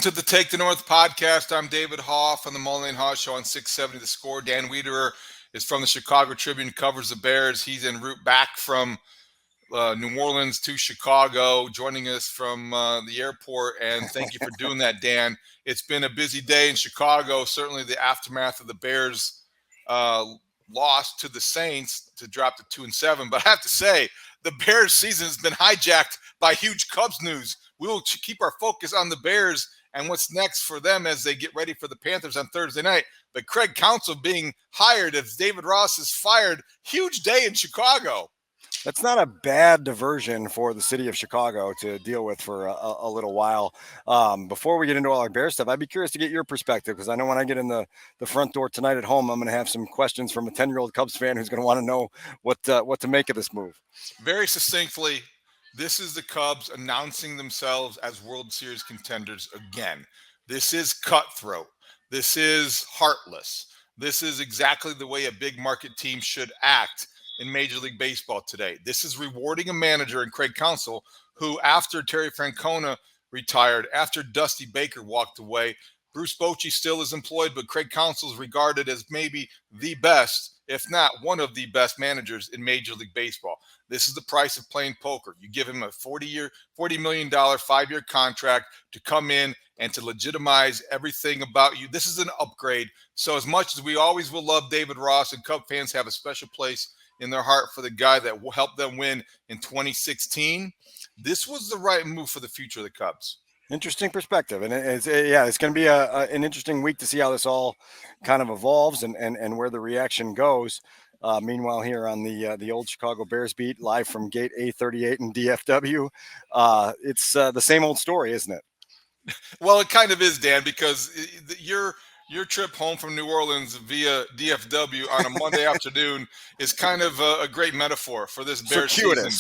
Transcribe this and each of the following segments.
to the Take the North podcast. I'm David Haugh from the Mullen and Haugh Show on 670 The Score. Dan Wiederer is from the Chicago Tribune, covers the Bears. He's en route back from New Orleans to Chicago, joining us from the airport. And thank you for doing that, Dan. It's been a busy day in Chicago, certainly the aftermath of the Bears loss to the Saints to drop to 2-7. But I have to say, the Bears season has been hijacked by huge Cubs news. We will keep our focus on the Bears and what's next for them as they get ready for the Panthers on Thursday night. But Craig Counsell being hired as David Ross is fired, huge day in Chicago. That's not a bad diversion for the city of Chicago to deal with for a little while. Before we get into all our Bear stuff, I'd be curious to get your perspective, because I know when I get in the front door tonight at home, I'm going to have some questions from a 10-year-old Cubs fan who's going to want to know what to make of this move. Very succinctly, this is the Cubs announcing themselves as World Series contenders again. This is cutthroat. This is heartless. This is exactly the way a big market team should act in Major League Baseball today. This is rewarding a manager in Craig Counsell who, after Terry Francona retired, after Dusty Baker walked away, Bruce Bochy still is employed, but Craig Counsell is regarded as maybe the best, if not one of the best managers in Major League Baseball. This is the price of playing poker. You give him a $40 million 5-year contract to come in and to legitimize everything about you. This is an upgrade. So as much as we always will love David Ross, and Cub fans have a special place in their heart for the guy that will help them win in 2016, this was the right move for the future of the Cubs. Interesting perspective. And it's going to be an interesting week to see how this all kind of evolves and where the reaction goes. Meanwhile, here on the old Chicago Bears beat, live from Gate A38 in DFW, it's the same old story, isn't it? Well, it kind of is, Dan, because your trip home from New Orleans via DFW on a Monday afternoon is kind of a great metaphor for this Bears season.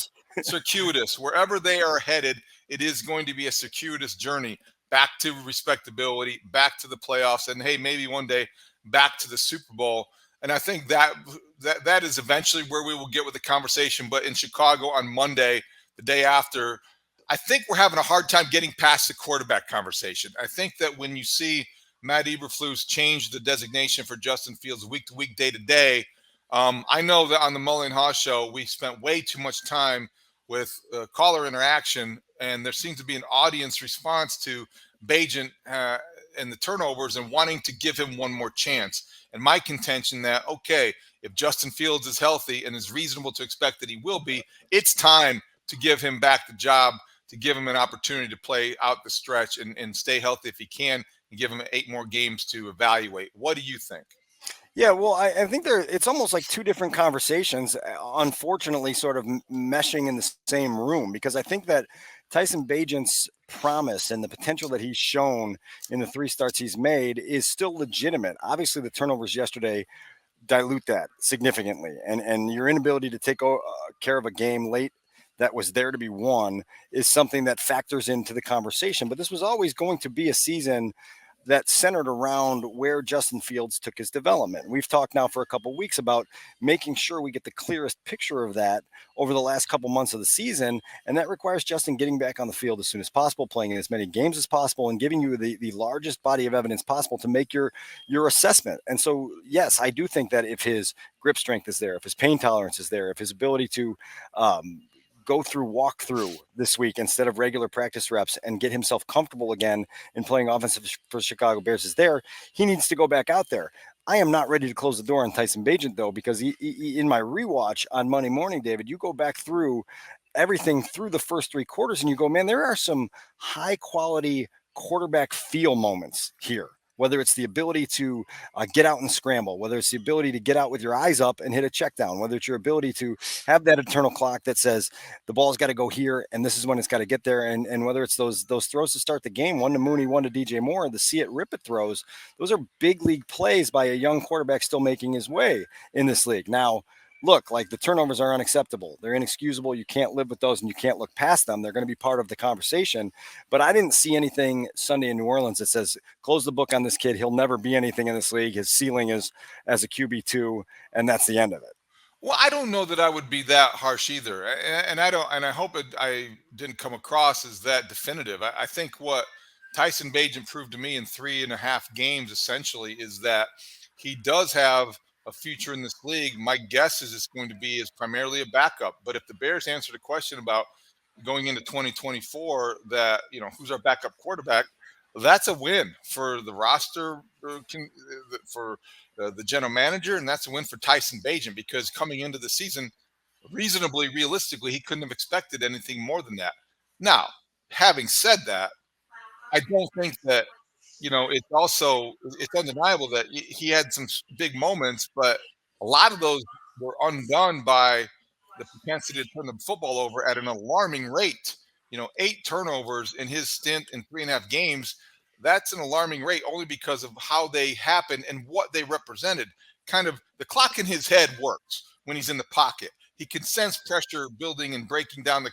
Circuitous. Wherever they are headed, it is going to be a circuitous journey back to respectability, back to the playoffs, and hey, maybe one day back to the Super Bowl. And I think that is eventually where we will get with the conversation. But in Chicago on Monday, the day after, I think we're having a hard time getting past the quarterback conversation. I think that when you see Matt Eberflus change the designation for Justin Fields week to week, day to day, I know that on the Mullen and Haugh Show, we spent way too much time with caller interaction, and there seems to be an audience response to Bagent and the turnovers and wanting to give him one more chance. And my contention that, okay, if Justin Fields is healthy and is reasonable to expect that he will be, it's time to give him back the job, to give him an opportunity to play out the stretch and stay healthy if he can, and give him 8 more games to evaluate. What do you think? Yeah, well, I think it's almost like two different conversations, unfortunately, sort of meshing in the same room, because I think that Tyson Bagent's promise and the potential that he's shown in the 3 starts he's made is still legitimate. Obviously, the turnovers yesterday dilute that significantly, and your inability to take care of a game late that was there to be won is something that factors into the conversation. But this was always going to be a season that centered around where Justin Fields took his development. We've talked now for a couple of weeks about making sure we get the clearest picture of that over the last couple months of the season, and that requires Justin getting back on the field as soon as possible, playing in as many games as possible, and giving you the largest body of evidence possible to make your assessment. And so, yes, I do think that if his grip strength is there, if his pain tolerance is there, if his ability to go through walkthrough this week instead of regular practice reps and get himself comfortable again in playing offensive for Chicago Bears is there, he needs to go back out there. I am not ready to close the door on Tyson Bagent, though, because he, in my rewatch on Monday morning, David, you go back through everything through the first 3 quarters and you go, man, there are some high quality quarterback feel moments here. Whether it's the ability to get out and scramble, whether it's the ability to get out with your eyes up and hit a check down, whether it's your ability to have that internal clock that says the ball's got to go here and this is when it's got to get there, and whether it's those throws to start the game, one to Mooney, one to DJ Moore, the see it, rip it throws, those are big league plays by a young quarterback still making his way in this league. Now, look, like the turnovers are unacceptable. They're inexcusable. You can't live with those and you can't look past them. They're going to be part of the conversation. But I didn't see anything Sunday in New Orleans that says, close the book on this kid. He'll never be anything in this league. His ceiling is as a QB2, and that's the end of it. Well, I don't know that I would be that harsh either. And I hope I didn't come across as that definitive. I think what Tyson Bagent proved to me in 3.5 games essentially is that he does have a future in this league. My guess is it's going to be as primarily a backup. But if the Bears answer the question about going into 2024, that who's our backup quarterback, that's a win for the roster, for the general manager, and that's a win for Tyson Bagent because coming into the season, reasonably, realistically, he couldn't have expected anything more than that. Now, having said that, I don't think that it's undeniable that he had some big moments, but a lot of those were undone by the propensity to turn the football over at an alarming rate. 8 turnovers in his stint in 3.5 games. That's an alarming rate only because of how they happened and what they represented. Kind of the clock in his head works when he's in the pocket. He can sense pressure building and breaking down the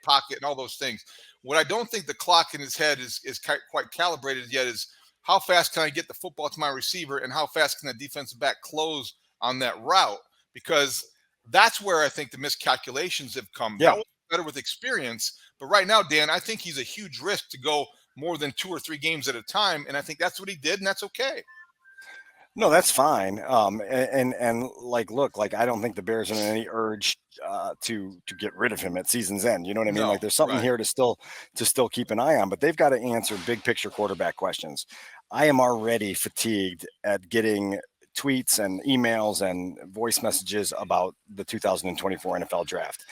pocket and all those things. What I don't think the clock in his head is quite calibrated yet is how fast can I get the football to my receiver and how fast can the defensive back close on that route? Because that's where I think the miscalculations have come. Yeah. That was better with experience. But right now, Dan, I think he's a huge risk to go more than 2 or 3 games at a time. And I think that's what he did, and that's okay. No, that's fine. And like, look, like I don't think the Bears are in any urge to get rid of him at season's end. You know what I mean? No, Like, there's something right. here to still keep an eye on, but they've got to answer big picture quarterback questions. I am already fatigued at getting tweets and emails and voice messages about the 2024 NFL draft.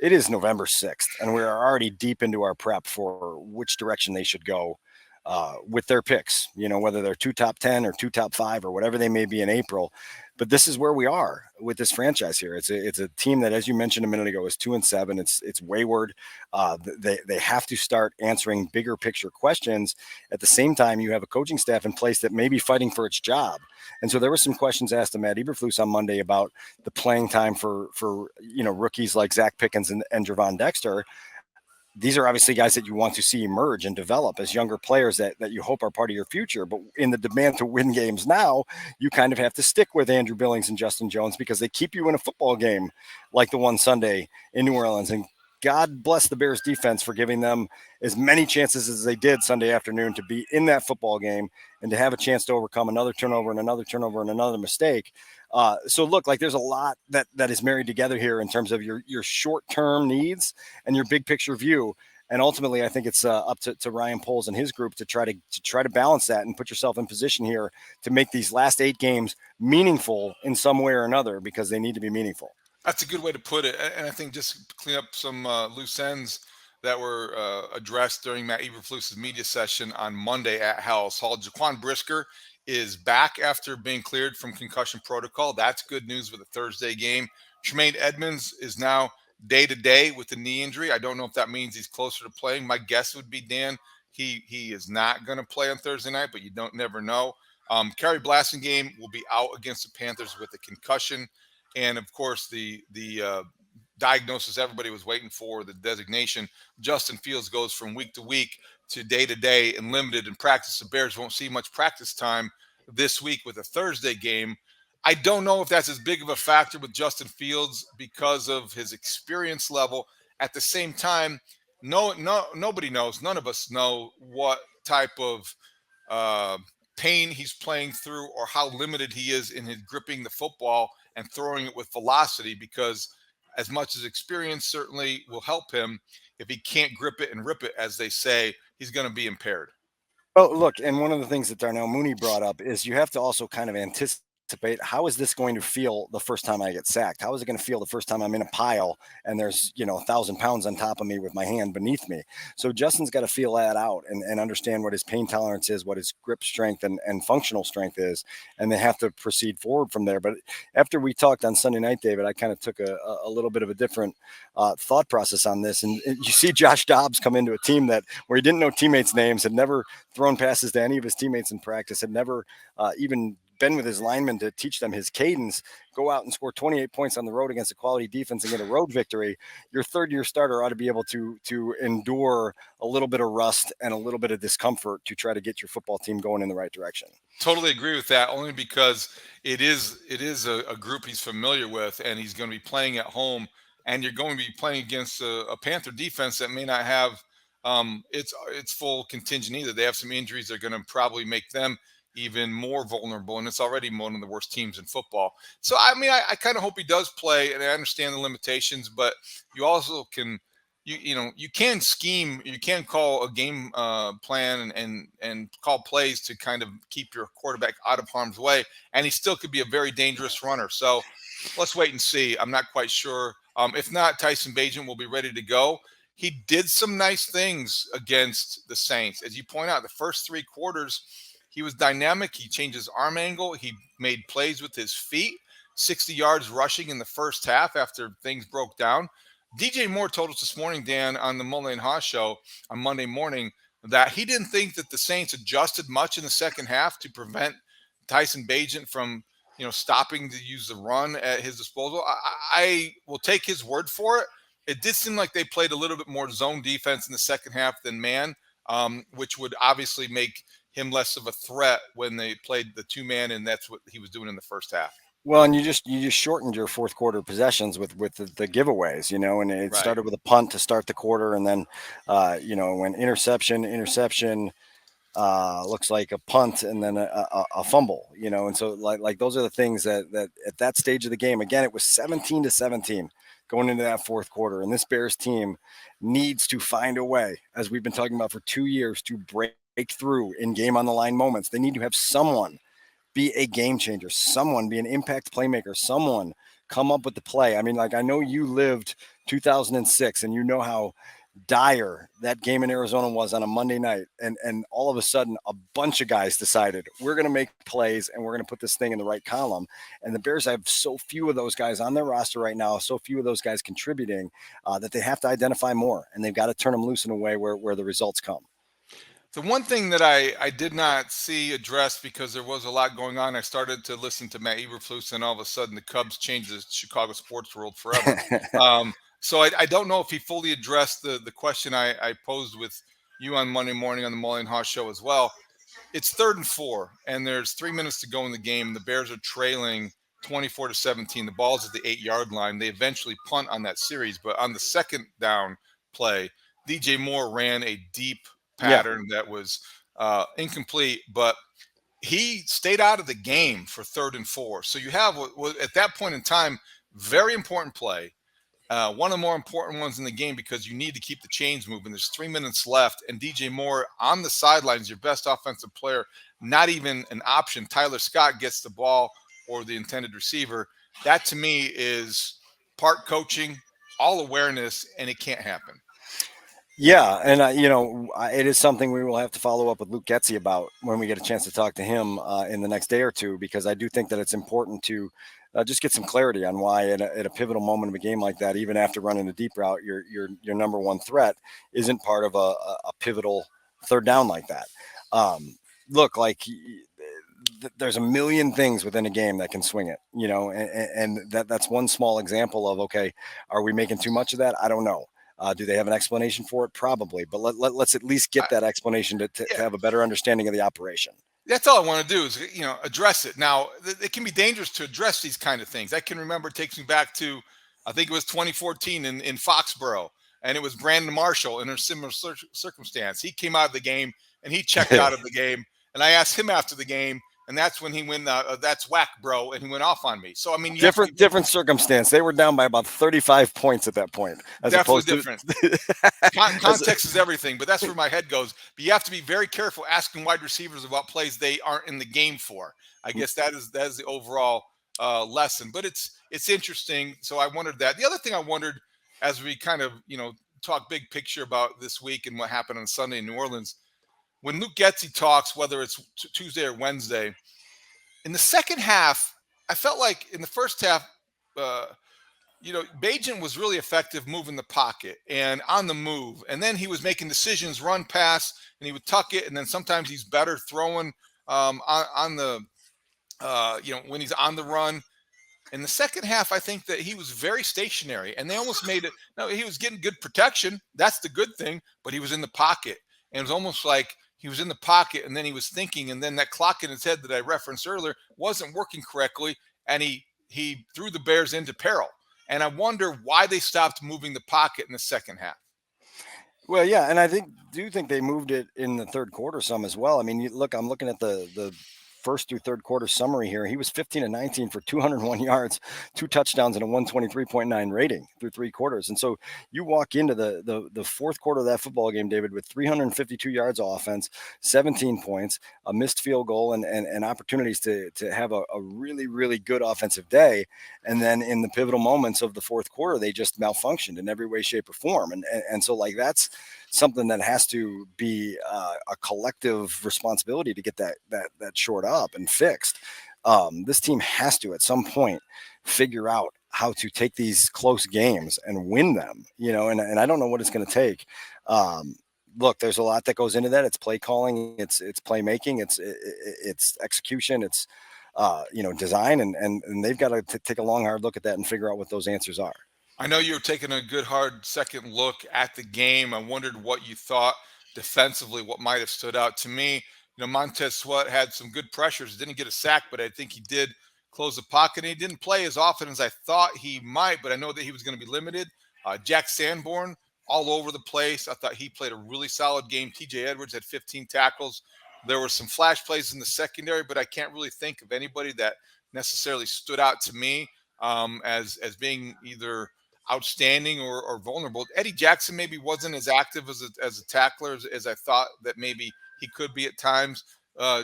It is November 6th, and we are already deep into our prep for which direction they should go with their picks, whether they're 2 top 10 or 2 top 5 or whatever they may be in April. But this is where we are with this franchise here. It's a team that, as you mentioned a minute ago, is 2-7. It's wayward. They have to start answering bigger picture questions. At the same time, you have a coaching staff in place that may be fighting for its job. And so there were some questions asked to Matt Eberflus on Monday about the playing time for rookies like Zach Pickens and Javon Dexter. These are obviously guys that you want to see emerge and develop as younger players that you hope are part of your future. But in the demand to win games now, you kind of have to stick with Andrew Billings and Justin Jones because they keep you in a football game like the one Sunday in New Orleans. And God bless the Bears defense for giving them as many chances as they did Sunday afternoon to be in that football game and to have a chance to overcome another turnover and another mistake. So look, like there's a lot that is married together here in terms of your short-term needs and your big picture view. And ultimately, I think it's up to Ryan Poles and his group to try to balance that and put yourself in position here to make these last 8 games meaningful in some way or another, because they need to be meaningful. That's a good way to put it. And I think just clean up some loose ends that were addressed during Matt Eberflus's media session on Monday at Haugh. Jaquan Brisker is back after being cleared from concussion protocol. That's good news with a Thursday game. Tremaine Edmonds is now day to day with the knee injury. I don't know if that means he's closer to playing. My guess would be, Dan, he is not going to play on Thursday night, but you never know. Kerry Blasingame will be out against the Panthers with a concussion. And of course, the diagnosis everybody was waiting for, the designation. Justin Fields goes from week to week to day and limited in practice. The Bears won't see much practice time this week with a Thursday game. I don't know if that's as big of a factor with Justin Fields because of his experience level. At the same time, nobody knows. None of us know what type of pain he's playing through or how limited he is in his gripping the football and throwing it with velocity, because as much as experience certainly will help him, if he can't grip it and rip it, as they say, he's going to be impaired. Well, look, and one of the things that Darnell Mooney brought up is you have to also kind of anticipate, how is this going to feel the first time I get sacked? How is it going to feel the first time I'm in a pile and there's 1,000 pounds on top of me with my hand beneath me? So Justin's got to feel that out and understand what his pain tolerance is, what his grip strength and functional strength is, and they have to proceed forward from there. But after we talked on Sunday night, David, I kind of took a little bit of a different thought process on this. And you see Josh Dobbs come into a team where he didn't know teammates' names, had never thrown passes to any of his teammates in practice, had never even been with his linemen to teach them his cadence, go out and score 28 points on the road against a quality defense and get a road victory. Your third-year starter ought to be able to endure a little bit of rust and a little bit of discomfort to try to get your football team going in the right direction. Totally agree with that, only because it is a group he's familiar with, and he's going to be playing at home, and you're going to be playing against a Panther defense that may not have it's full contingent either. They have some injuries that are going to probably make them even more vulnerable, and it's already one of the worst teams in football. So, I mean, I kind of hope he does play, and I understand the limitations, but you also can, you can scheme, you can call a game plan and call plays to kind of keep your quarterback out of harm's way, and he still could be a very dangerous runner. So, let's wait and see. I'm not quite sure. If not, Tyson Bagent will be ready to go. He did some nice things against the Saints. As you point out, the first 3 quarters, he was dynamic. He changed his arm angle. He made plays with his feet, 60 yards rushing in the first half after things broke down. DJ Moore told us this morning, Dan, on the Mullen and Haugh show on Monday morning, that he didn't think that the Saints adjusted much in the second half to prevent Tyson Bagent from stopping to use the run at his disposal. I will take his word for it. It did seem like they played a little bit more zone defense in the second half than man, which would obviously make him less of a threat when they played the 2-man, and that's what he was doing in the first half. Well, and you just shortened your fourth quarter possessions with the giveaways, and it started with a punt to start the quarter, and then when interception looks like a punt, and then a fumble, and so like those are the things that at that stage of the game, again, it was 17-17 going into that fourth quarter, and this Bears team needs to find a way, as we've been talking about for 2 years, to break through in game on the line moments. They need to have someone be a game changer, someone be an impact playmaker, someone come up with the play. I mean, like, I know you lived 2006 and you know how dire that game in Arizona was on a Monday night. And all of a sudden, a bunch of guys decided we're going to make plays and we're going to put this thing in the right column. And the Bears have so few of those guys on their roster right now, so few of those guys contributing that they have to identify more, and they've got to turn them loose in a way where the results come. The one thing that I did not see addressed, because there was a lot going on, I started to listen to Matt Eberflus, and all of a sudden the Cubs changed the Chicago sports world forever. So I don't know if he fully addressed the question I posed with you on Monday morning on the Mullen and Haugh show as well. It's 3rd and 4, and there's 3 minutes to go in the game. The Bears are trailing 24-17. The ball's at the 8-yard line. They eventually punt on that series, but on the second down play, DJ Moore ran a deep pattern that was incomplete, but he stayed out of the game for 3rd and 4. So you have, at that point in time, very important play. One of the more important ones in the game, because you need to keep the chains moving. There's 3 minutes left, and DJ Moore on the sidelines, your best offensive player, not even an option. Tyler Scott gets the ball, or the intended receiver. That to me is part coaching, all awareness, and it can't happen. Yeah, and it is something we will have to follow up with Luke Getsy about when we get a chance to talk to him in the next day or two, because I do think that it's important to just get some clarity on why at a pivotal moment of a game like that, even after running a deep route, your number one threat isn't part of a pivotal 3rd down like that. Look, like, there's a million things within a game that can swing it, and that's one small example of, okay, are we making too much of that? I don't know. Do they have an explanation for it? Probably, but let's at least get that explanation to have a better understanding of the operation. That's all I want to do is, address it. Now, it can be dangerous to address these kind of things. I can remember, it takes me back to, I think it was 2014 in Foxborough, and it was Brandon Marshall in a similar circumstance. He came out of the game, and he checked out of the game, and I asked him after the game, and that's when he went, that's whack, bro, and he went off on me. So, I mean, different circumstance. They were down by about 35 points at that point. Definitely different. Context is everything, but that's where my head goes. But you have to be very careful asking wide receivers about plays they aren't in the game for. I guess that is the overall lesson. But it's interesting. So I wondered that. The other thing I wondered, as we kind of talk big picture about this week and what happened on Sunday in New Orleans, when Luke Getsy talks, whether it's Tuesday or Wednesday, in the second half, I felt like in the first half, Bagent was really effective moving the pocket and on the move. And then he was making decisions, run, pass, and he would tuck it. And then sometimes he's better throwing on the, when he's on the run. In the second half, I think that he was very stationary, and they almost made it. No, he was getting good protection. That's the good thing, but he was in the pocket. And it was almost like he was in the pocket, and then he was thinking, and then that clock in his head that I referenced earlier wasn't working correctly, and he threw the Bears into peril. And I wonder why they stopped moving the pocket in the second half. Well, yeah, and I do think they moved it in the third quarter some as well. I mean, look, I'm looking at the first through third quarter summary here. He was 15 and 19 for 201 yards, two touchdowns, and a 123.9 rating through three quarters. And so you walk into the fourth quarter of that football game, David, with 352 yards of offense, 17 points, a missed field goal, and opportunities to have a really, really good offensive day. And then in the pivotal moments of the fourth quarter, they just malfunctioned in every way, shape, or form. And so like that's something that has to be a collective responsibility to get that short up and fixed. This team has to at some point figure out how to take these close games and win them. And I don't know what it's going to take. Look, there's a lot that goes into that. It's play calling, it's playmaking, it's execution, it's design, and they've got to take a long, hard look at that and figure out what those answers are. I know you were taking a good hard second look at the game. I wondered what you thought defensively, what might have stood out to me. Montez Sweat had some good pressures, didn't get a sack, but I think he did close the pocket. And he didn't play as often as I thought he might, but I know that he was going to be limited. Jack Sanborn, all over the place. I thought he played a really solid game. TJ Edwards had 15 tackles. There were some flash plays in the secondary, but I can't really think of anybody that necessarily stood out to me as being either outstanding or vulnerable. Eddie Jackson maybe wasn't as active as a tackler as I thought that maybe he could be at times.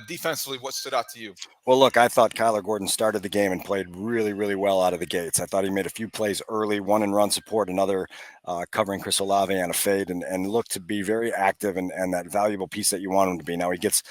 Defensively, what stood out to you? Well, look, I thought Kyler Gordon started the game and played really, really well out of the gates. I thought he made a few plays early, one in run support, another covering Chris Olave on a fade, and looked to be very active and that valuable piece that you want him to be. Now he gets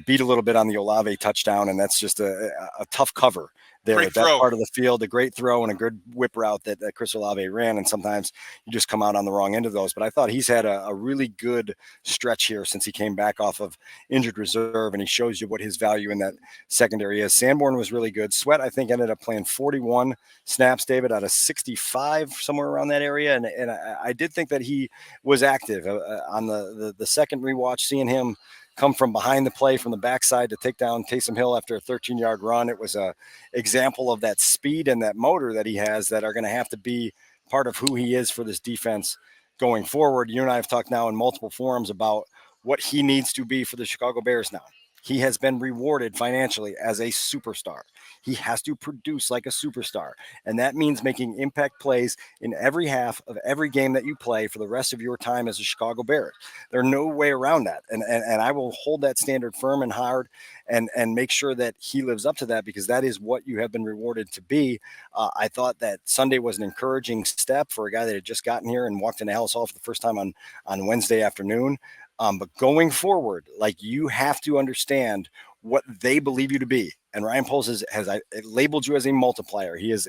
beat a little bit on the Olave touchdown, and that's just a tough cover there Great at that throw. part of the field. A great throw and a good whip route that Chris Olave ran, and sometimes you just come out on the wrong end of those. But I thought he's had a really good stretch here since he came back off of injured reserve, and he shows you what his value in that secondary is. Sanborn was really good. Sweat, I think, ended up playing 41 snaps, David, out of 65, somewhere around that area. And I did think that he was active on the second rewatch, seeing him come from behind the play from the backside to take down Taysom Hill after a 13-yard run. It was a example of that speed and that motor that he has that are going to have to be part of who he is for this defense going forward. You and I have talked now in multiple forums about what he needs to be for the Chicago Bears now. He has been rewarded financially as a superstar. He has to produce like a superstar. And that means making impact plays in every half of every game that you play for the rest of your time as a Chicago Bear. There's no way around that. And I will hold that standard firm and hard and make sure that he lives up to that, because that is what you have been rewarded to be. I thought that Sunday was an encouraging step for a guy that had just gotten here and walked into Halas Hall for the first time on Wednesday afternoon. But going forward, like, you have to understand what they believe you to be. And Ryan Poles has labeled you as a multiplier. He has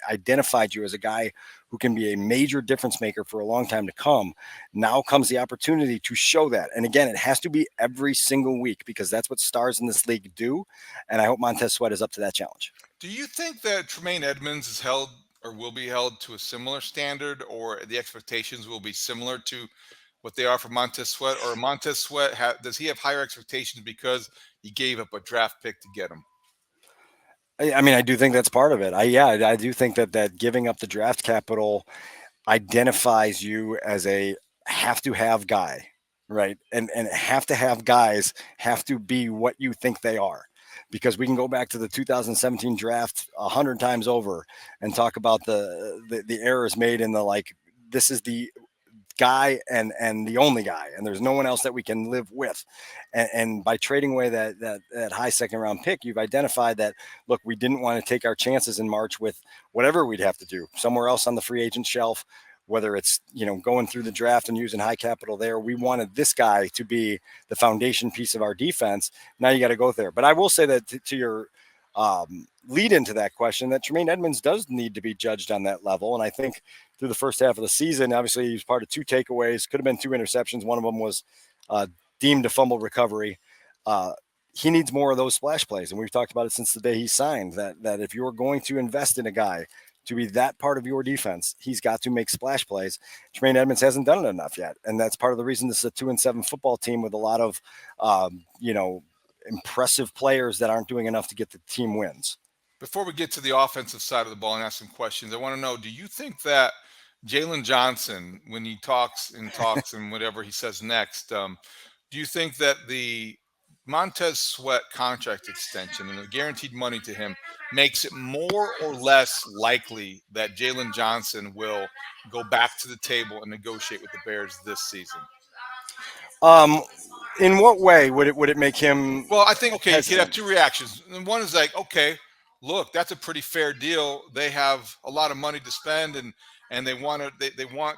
identified you as a guy who can be a major difference maker for a long time to come. Now comes the opportunity to show that. And again, it has to be every single week, because that's what stars in this league do. And I hope Montez Sweat is up to that challenge. Do you think that Tremaine Edmonds is held or will be held to a similar standard, or the expectations will be similar to what they are for Montez Sweat? Or Montez Sweat, does he have higher expectations because he gave up a draft pick to get him? I mean, I do think that's part of it. I do think that giving up the draft capital identifies you as a have to have guy, right? And have to have guys have to be what you think they are. Because we can go back to the 2017 draft 100 times over and talk about the errors made in the, like, this is the guy and the only guy, and there's no one else that we can live with. And by trading away that high second round pick, you've identified that, look, we didn't want to take our chances in March with whatever we'd have to do somewhere else on the free agent shelf, whether it's going through the draft and using high capital there. We wanted this guy to be the foundation piece of our defense. Now you got to go there. But I will say that to your lead into that question, that Tremaine Edmonds does need to be judged on that level. And I think through the first half of the season, obviously he was part of two takeaways, could have been two interceptions. One of them was deemed a fumble recovery. He needs more of those splash plays. And we've talked about it since the day he signed, that if you're going to invest in a guy to be that part of your defense, he's got to make splash plays. Tremaine Edmonds hasn't done it enough yet. And that's part of the reason this is a 2-7 football team with a lot of, impressive players that aren't doing enough to get the team wins. Before we get to the offensive side of the ball and ask some questions, I want to know, do you think that Jaylon Johnson, when he talks and whatever he says next, do you think that the Montez Sweat contract extension and the guaranteed money to him makes it more or less likely that Jaylon Johnson will go back to the table and negotiate with the Bears this season? Um, in what way would it make him Well, I think okay, you could have hesitant? two reactions. And one is like, okay, look, that's a pretty fair deal. They have a lot of money to spend, and they want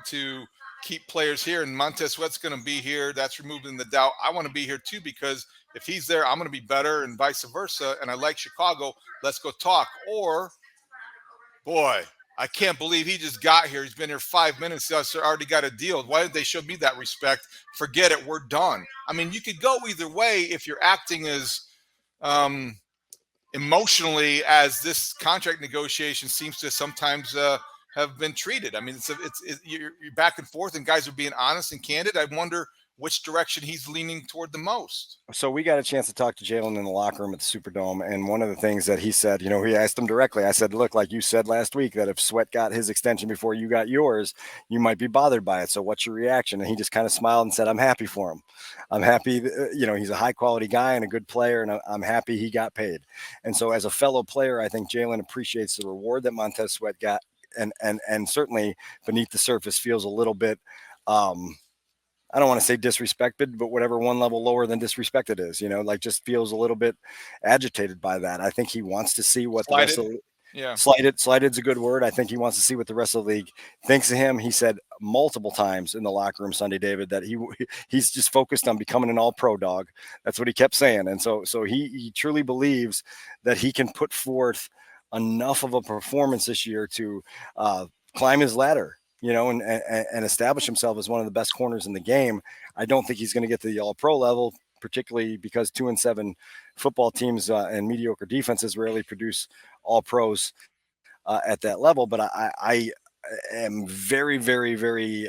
to keep players here. And Montez Sweat's going to be here. That's removing the doubt. I want to be here too because if he's there, I'm going to be better, and vice versa. And I like Chicago. Let's go talk. Or boy, I can't believe he just got here. He's been here 5 minutes. He's already got a deal. Why did they show me that respect? Forget it. We're done. I mean, you could go either way if you're acting as um, emotionally as this contract negotiation seems to sometimes have been treated. I mean, you're back and forth, and guys are being honest and candid. I wonder which direction he's leaning toward the most. So we got a chance to talk to Jaylon in the locker room at the Superdome, and one of the things that he said, he asked him directly. I said, "Look, like you said last week, that if Sweat got his extension before you got yours, you might be bothered by it. So what's your reaction?" And he just kind of smiled and said, "I'm happy for him. I'm happy. He's a high quality guy and a good player, and I'm happy he got paid." And so, as a fellow player, I think Jaylon appreciates the reward that Montez Sweat got, and certainly beneath the surface feels a little bit. I don't want to say disrespected, but whatever one level lower than disrespected is, like just feels a little bit agitated by that. I think he wants to see what Slighted. the rest of Yeah. Slighted's a good word. I think he wants to see what the rest of the league thinks of him. He said multiple times in the locker room Sunday, David, that he's just focused on becoming an all-pro dog. That's what he kept saying. And so he truly believes that he can put forth enough of a performance this year to climb his ladder, and establish himself as one of the best corners in the game. I don't think he's going to get to the all-pro level, particularly because 2-7 football teams and mediocre defenses rarely produce all pros at that level. But I am very, very, very.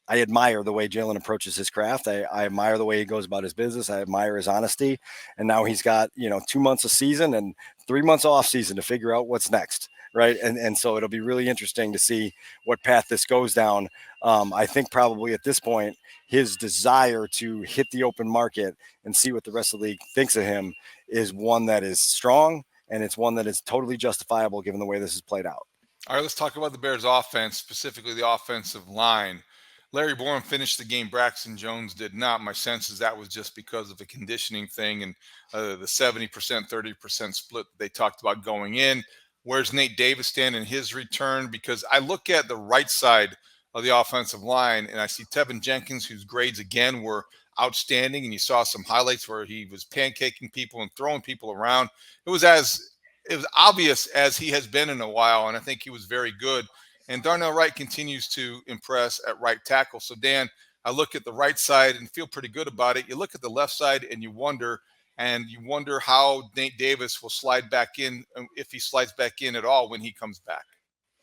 I admire the way Jaylon approaches his craft. I admire the way he goes about his business. I admire his honesty. And now he's got 2 months of season and 3 months off season to figure out what's next. Right. And so it'll be really interesting to see what path this goes down. I think probably at this point, his desire to hit the open market and see what the rest of the league thinks of him is one that is strong, and it's one that is totally justifiable given the way this is played out. All right, let's talk about the Bears offense, specifically the offensive line. Larry Borom finished the game. Braxton Jones did not. My sense is that was just because of a conditioning thing and the 70%, 30% split that they talked about going in. Where's Nate Davis stand in his return? Because I look at the right side of the offensive line and I see Tevin Jenkins, whose grades again were outstanding. And you saw some highlights where he was pancaking people and throwing people around. It was obvious as he has been in a while. And I think he was very good. And Darnell Wright continues to impress at right tackle. So, Dan, I look at the right side and feel pretty good about it. You look at the left side and you wonder how Nate Davis will slide back in, if he slides back in at all when he comes back.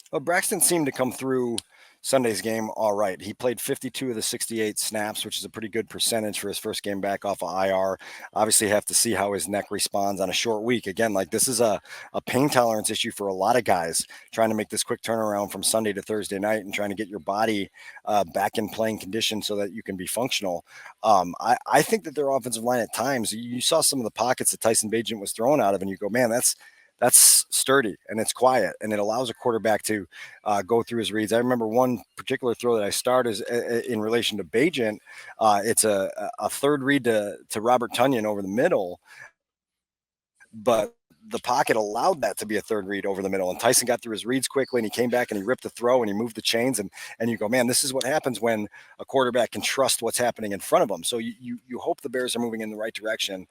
Well, Braxton seemed to come through Sunday's game all right. He played 52 of the 68 snaps, which is a pretty good percentage for his first game back off of IR. Obviously, have to see how his neck responds on a short week. Again, like this is a pain tolerance issue for a lot of guys trying to make this quick turnaround from Sunday to Thursday night and trying to get your body back in playing condition so that you can be functional. I think that their offensive line at times, you saw some of the pockets that Tyson Bagent was thrown out of, and you go, man, that's sturdy and it's quiet and it allows a quarterback to go through his reads. I remember one particular throw that I started in relation to Bagent. It's a third read to Robert Tonyan over the middle, but the pocket allowed that to be a third read over the middle. And Tyson got through his reads quickly and he came back and he ripped the throw and he moved the chains. And you go, man, this is what happens when a quarterback can trust what's happening in front of him. So you hope the Bears are moving in the right direction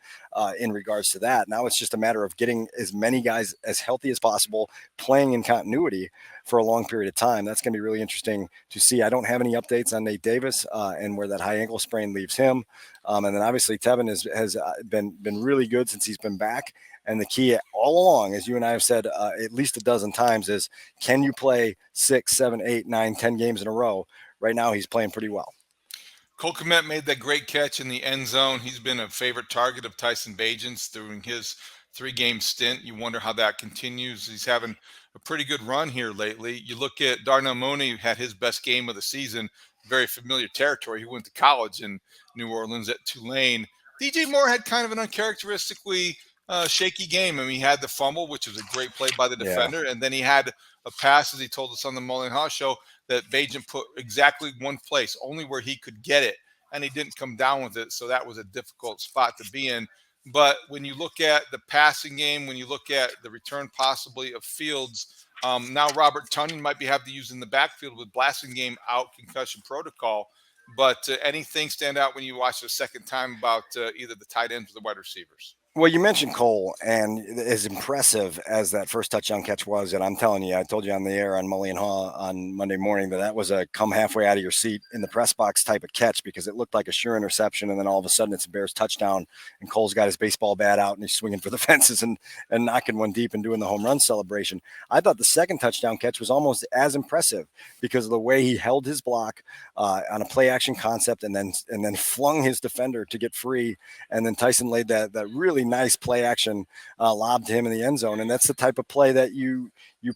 in regards to that. Now it's just a matter of getting as many guys as healthy as possible, playing in continuity for a long period of time. That's going to be really interesting to see. I don't have any updates on Nate Davis and where that high ankle sprain leaves him. And then obviously Tevin has been really good since he's been back. And the key all along, as you and I have said at least a dozen times, is can you play 6, 7, 8, 9, 10 games in a row? Right now, he's playing pretty well. Cole Kmet made that great catch in the end zone. He's been a favorite target of Tyson Bagent's during his 3-game stint. You wonder how that continues. He's having a pretty good run here lately. You look at Darnell Mooney, who had his best game of the season, very familiar territory. He went to college in New Orleans at Tulane. DJ Moore had kind of an uncharacteristically shaky game. I mean, he had the fumble, which was a great play by the defender, and then he had a pass, as he told us on the Mullen Haugh show, that Bagent put exactly one place, only where he could get it, and he didn't come down with it, so that was a difficult spot to be in. But when you look at the passing game, when you look at the return possibly of Fields, now Robert Tonyan might be have to use in the backfield with Blasingame out, concussion protocol. But anything stand out when you watch the second time about either the tight ends or the wide receivers? Well, you mentioned Cole, and as impressive as that first touchdown catch was, and I'm telling you, I told you on the air on Mullen Haugh on Monday morning that was a come halfway out of your seat in the press box type of catch, because it looked like a sure interception, and then all of a sudden it's a Bears touchdown, and Cole's got his baseball bat out and he's swinging for the fences and knocking one deep and doing the home run celebration. I thought the second touchdown catch was almost as impressive because of the way he held his block on a play action concept, and then flung his defender to get free, and then Tyson laid that really nice play action lob to him in the end zone. And that's the type of play that you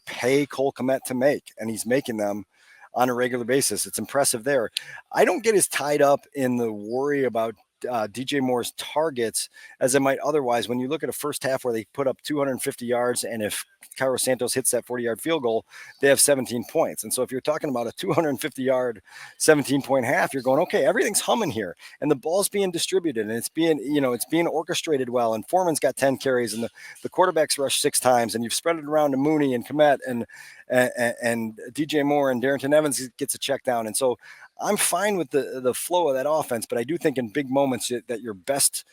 pay Cole Kmet to make, and he's making them on a regular basis. It's impressive there. I don't get as tied up in the worry about DJ Moore's targets as I might otherwise. When you look at a first half where they put up 250 yards, and if Cairo Santos hits that 40-yard field goal, they have 17 points. And so if you're talking about a 250-yard, 17-point half, you're going, okay, everything's humming here, and the ball's being distributed, and it's being orchestrated well. And Foreman's got 10 carries, and the quarterback's rushed 6 times, and you've spread it around to Mooney and Kmet and DJ Moore, and Darrington Evans gets a check down. And so I'm fine with the flow of that offense, but I do think in big moments that your best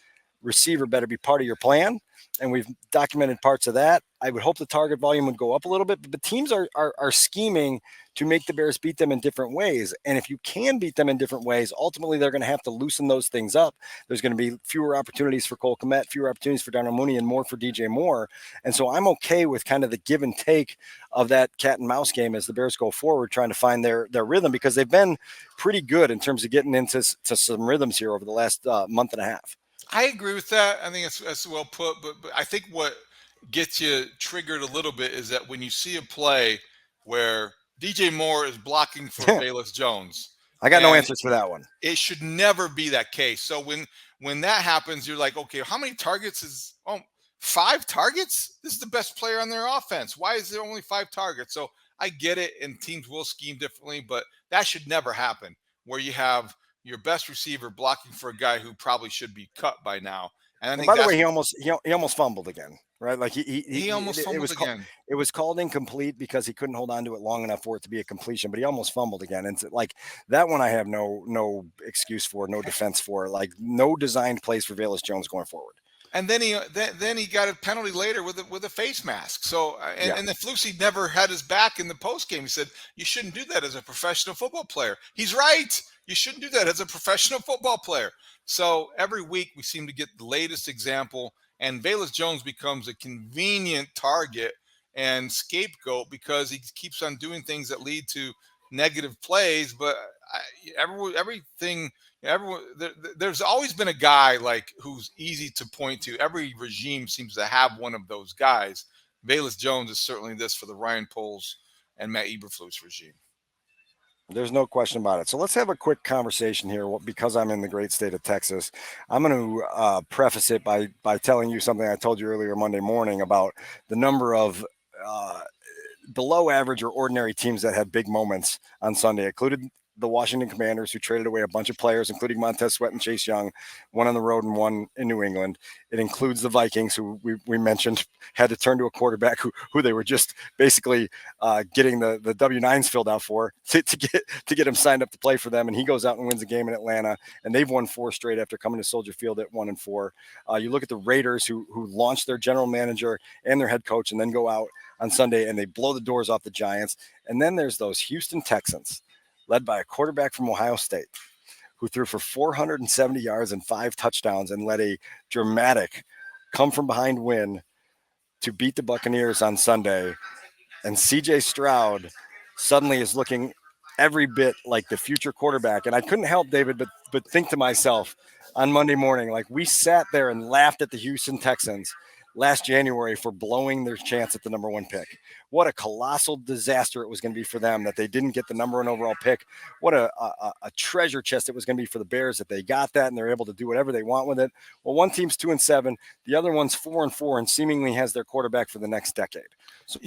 receiver better be part of your plan. And we've documented parts of that. I would hope the target volume would go up a little bit, but teams are scheming to make the Bears beat them in different ways. And if you can beat them in different ways, ultimately they're going to have to loosen those things up. There's going to be fewer opportunities for Cole Kmet, fewer opportunities for Darnell Mooney, and more for DJ Moore. And so I'm okay with kind of the give and take of that cat and mouse game as the Bears go forward, trying to find their rhythm, because they've been pretty good in terms of getting into some rhythms here over the last month and a half. I agree with that. I think that's well put, but I think what gets you triggered a little bit is that when you see a play where DJ Moore is blocking for Velus Jones, I got no answers for that one. It should never be that case. So when that happens, you're like, okay, how many targets is 5 targets? This is the best player on their offense. Why is there only 5 targets? So I get it, and teams will scheme differently, but that should never happen where you have your best receiver blocking for a guy who probably should be cut by now. And I think by the way, he almost fumbled again, right? Like he almost fumbled again. It was called incomplete because he couldn't hold on to it long enough for it to be a completion, but he almost fumbled again. And like that one, I have no excuse for, no defense for. Like no designed plays for Velus Jones going forward. And then he got a penalty later with a face mask. So and the Flusy never had his back in the post game. He said you shouldn't do that as a professional football player. He's right. You shouldn't do that as a professional football player. So every week we seem to get the latest example, and Velus Jones becomes a convenient target and scapegoat because he keeps on doing things that lead to negative plays. But there's always been a guy like who's easy to point to. Every regime seems to have one of those guys. Velus Jones is certainly this for the Ryan Poles and Matt Eberflus regime. There's no question about it. So let's have a quick conversation here. Because I'm in the great state of Texas, I'm going to preface it by telling you something I told you earlier Monday morning about the number of below average or ordinary teams that had big moments on Sunday. It included the Washington Commanders, who traded away a bunch of players, including Montez Sweat and Chase Young, one on the road and one in New England. It includes the Vikings, who we mentioned had to turn to a quarterback who they were just basically getting the W-9s filled out for to get him signed up to play for them. And he goes out and wins a game in Atlanta, and they've won 4 straight after coming to Soldier Field at 1-4. You look at the Raiders, who launched their general manager and their head coach and then go out on Sunday and they blow the doors off the Giants. And then there's those Houston Texans, led by a quarterback from Ohio State, who threw for 470 yards and 5 touchdowns and led a dramatic come-from-behind win to beat the Buccaneers on Sunday. And C.J. Stroud suddenly is looking every bit like the future quarterback. And I couldn't help, David, but think to myself on Monday morning, like we sat there and laughed at the Houston Texans last January for blowing their chance at the number 1 pick. What a colossal disaster it was going to be for them that they didn't get the number 1 overall pick. What a treasure chest it was going to be for the Bears that they got that and they're able to do whatever they want with it. Well, one team's 2-7, the other one's 4-4, and seemingly has their quarterback for the next decade. So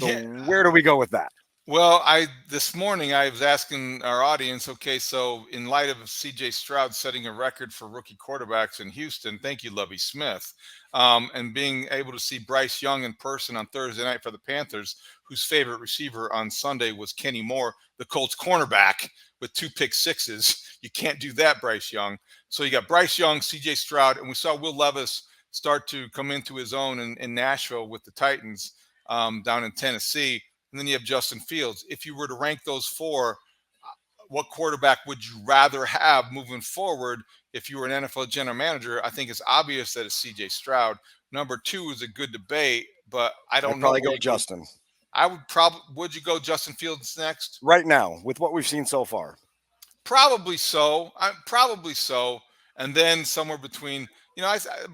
where do we go with that? Well, this morning I was asking our audience, okay, so in light of CJ Stroud setting a record for rookie quarterbacks in Houston, thank you, Lovie Smith, and being able to see Bryce Young in person on Thursday night for the Panthers, whose favorite receiver on Sunday was Kenny Moore, the Colts cornerback with 2 pick sixes. You can't do that, Bryce Young. So you got Bryce Young, CJ Stroud, and we saw Will Levis start to come into his own in Nashville with the Titans down in Tennessee. And then you have Justin Fields. If you were to rank those 4, what quarterback would you rather have moving forward if you were an NFL general manager? I think it's obvious that it's CJ Stroud. Number 2 is a good debate, but I don't know. I'd probably go Justin. Would you go Justin Fields next? Right now, with what we've seen so far. Probably so. Probably so. And then somewhere between,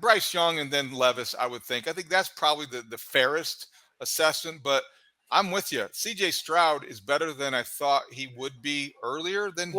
Bryce Young and then Levis, I would think. I think that's probably the fairest assessment, but I'm with you. CJ Stroud is better than I thought he would be earlier than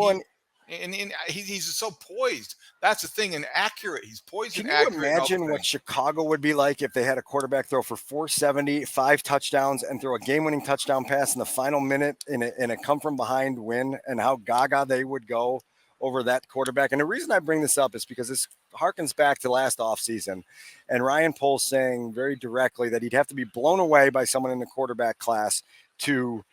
he's so poised. That's the thing, and accurate. He's poised and accurate. Can you imagine what Chicago would be like if they had a quarterback throw for 470, 5 touchdowns, and throw a game-winning touchdown pass in the final minute in a come-from-behind win, and how gaga they would go over that quarterback? And the reason I bring this up is because this harkens back to last offseason, and Ryan Poles saying very directly that he'd have to be blown away by someone in the quarterback class to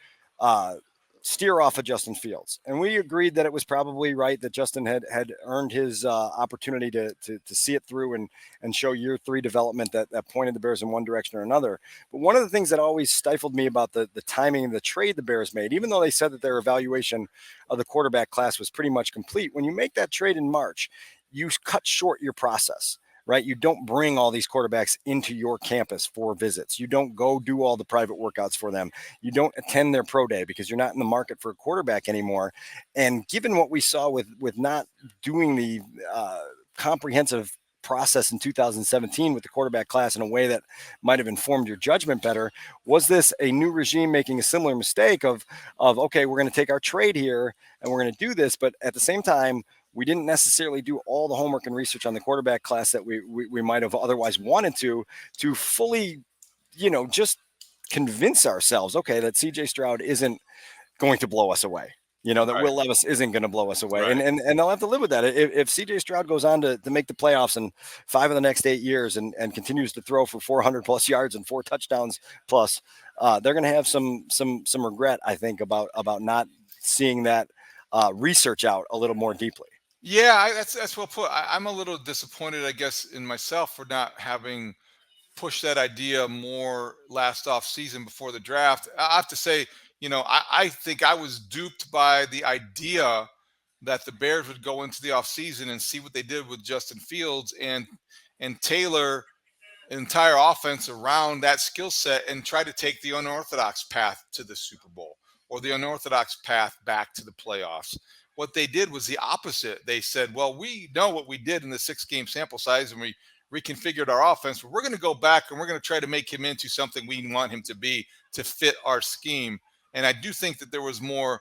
steer off of Justin Fields. And we agreed that it was probably right that Justin had earned his opportunity to see it through and show year 3 development that pointed the Bears in one direction or another. But one of the things that always stifled me about the timing of the trade the Bears made, even though they said that their evaluation of the quarterback class was pretty much complete, when you make that trade in March, you cut short your process. Right? You don't bring all these quarterbacks into your campus for visits. You don't go do all the private workouts for them. You don't attend their pro day because you're not in the market for a quarterback anymore. And given what we saw with not doing the comprehensive process in 2017 with the quarterback class in a way that might have informed your judgment better, was this a new regime making a similar mistake of okay, we're going to take our trade here and we're going to do this, but at the same time, we didn't necessarily do all the homework and research on the quarterback class that we might have otherwise wanted to fully, just convince ourselves, okay, that CJ Stroud isn't going to blow us away. That right. Will Levis isn't going to blow us away. Right. And they'll have to live with that. If CJ Stroud goes on to make the playoffs in 5 of the next 8 years and continues to throw for 400 plus yards and 4 touchdowns plus, they're going to have some regret, I think, about not seeing that research out a little more deeply. Yeah, that's well put. I'm a little disappointed, I guess, in myself for not having pushed that idea more last off season before the draft. I have to say, I think I was duped by the idea that the Bears would go into the offseason and see what they did with Justin Fields and tailor an entire offense around that skill set and try to take the unorthodox path to the Super Bowl or the unorthodox path back to the playoffs. What they did was the opposite. They said, well, we know what we did in the 6-game sample size and we reconfigured our offense, but we're going to go back and we're going to try to make him into something we want him to be to fit our scheme. And I do think that there was more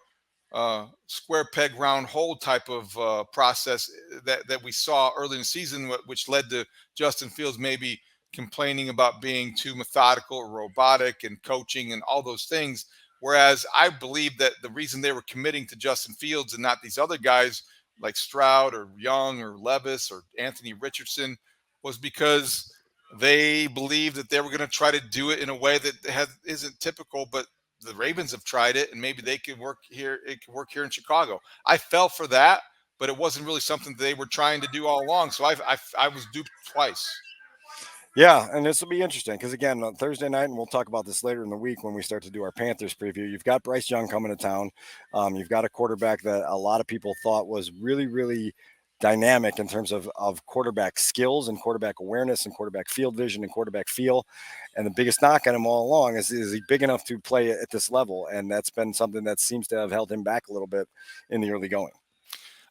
square peg round hole type of process that we saw early in the season, which led to Justin Fields maybe complaining about being too methodical or robotic and coaching and all those things. Whereas I believe that the reason they were committing to Justin Fields and not these other guys like Stroud or Young or Levis or Anthony Richardson was because they believed that they were going to try to do it in a way that isn't typical, but the Ravens have tried it and maybe they could work here. It could work here in Chicago. I fell for that, but it wasn't really something they were trying to do all along. So I was duped twice. Yeah, and this will be interesting because, again, on Thursday night, and we'll talk about this later in the week when we start to do our Panthers preview, you've got Bryce Young coming to town. You've got a quarterback that a lot of people thought was really, really dynamic in terms of quarterback skills and quarterback awareness and quarterback field vision and quarterback feel. And the biggest knock on him all along is he big enough to play at this level? And that's been something that seems to have held him back a little bit in the early going.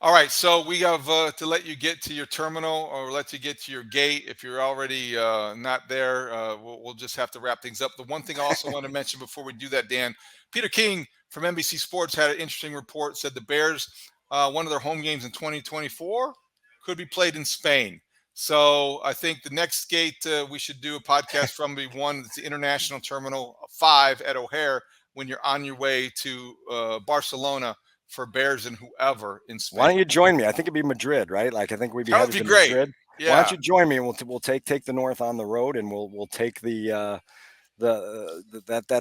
All right, so we have to let you get to your terminal or let you get to your gate. If you're already not there, we'll just have to wrap things up. The one thing I also want to mention before we do that, Dan, Peter King from NBC Sports had an interesting report, said the Bears, one of their home games in 2024 could be played in Spain. So I think the next gate we should do a podcast from be one, it's the International Terminal 5 at O'Hare when you're on your way to Barcelona for Bears and whoever in Spain. Why don't you join me? I think it'd be Madrid, right? Like I think we'd be that headed would be to great. Madrid. Yeah. Why don't you join me and we'll take the North on the road and we'll take that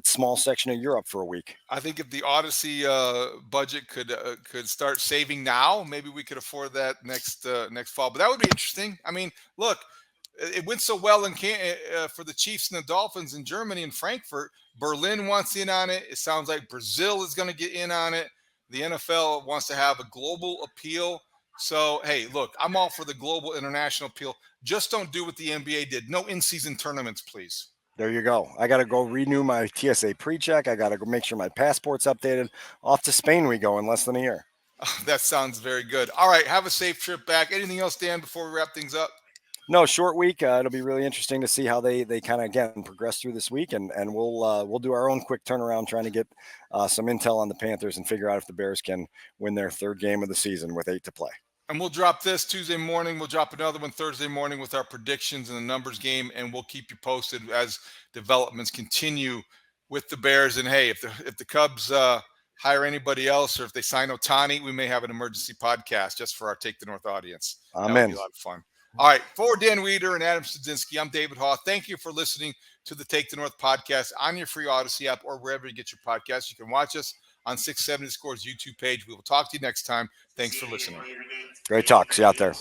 small section of Europe for a week. I think if the Odyssey budget could start saving now, maybe we could afford that next fall. But that would be interesting. I mean, look, it went so well for the Chiefs and the Dolphins in Germany and Frankfurt. Berlin wants in on it. It sounds like Brazil is going to get in on it. The NFL wants to have a global appeal. So, hey, look, I'm all for the global international appeal. Just don't do what the NBA did. No in-season tournaments, please. There you go. I got to go renew my TSA pre-check. I got to go make sure my passport's updated. Off to Spain we go in less than a year. That sounds very good. All right, have a safe trip back. Anything else, Dan, before we wrap things up? No, short week. It'll be really interesting to see how they kind of again progress through this week, and we'll do our own quick turnaround, trying to get some intel on the Panthers and figure out if the Bears can win their third game of the season with 8 to play. And we'll drop this Tuesday morning. We'll drop another one Thursday morning with our predictions and the numbers game, and we'll keep you posted as developments continue with the Bears. And hey, if the Cubs hire anybody else or if they sign Ohtani, we may have an emergency podcast just for our Take the North audience. Amen. That would be a lot of fun. All right, for Dan Wiederer and Adam Studzinski, I'm David Haugh. Thank you for listening to the Take the North podcast on your free Odyssey app or wherever you get your podcasts. You can watch us on 670 Scores YouTube page. We will talk to you next time. Thanks for listening. Great talk. See you out there.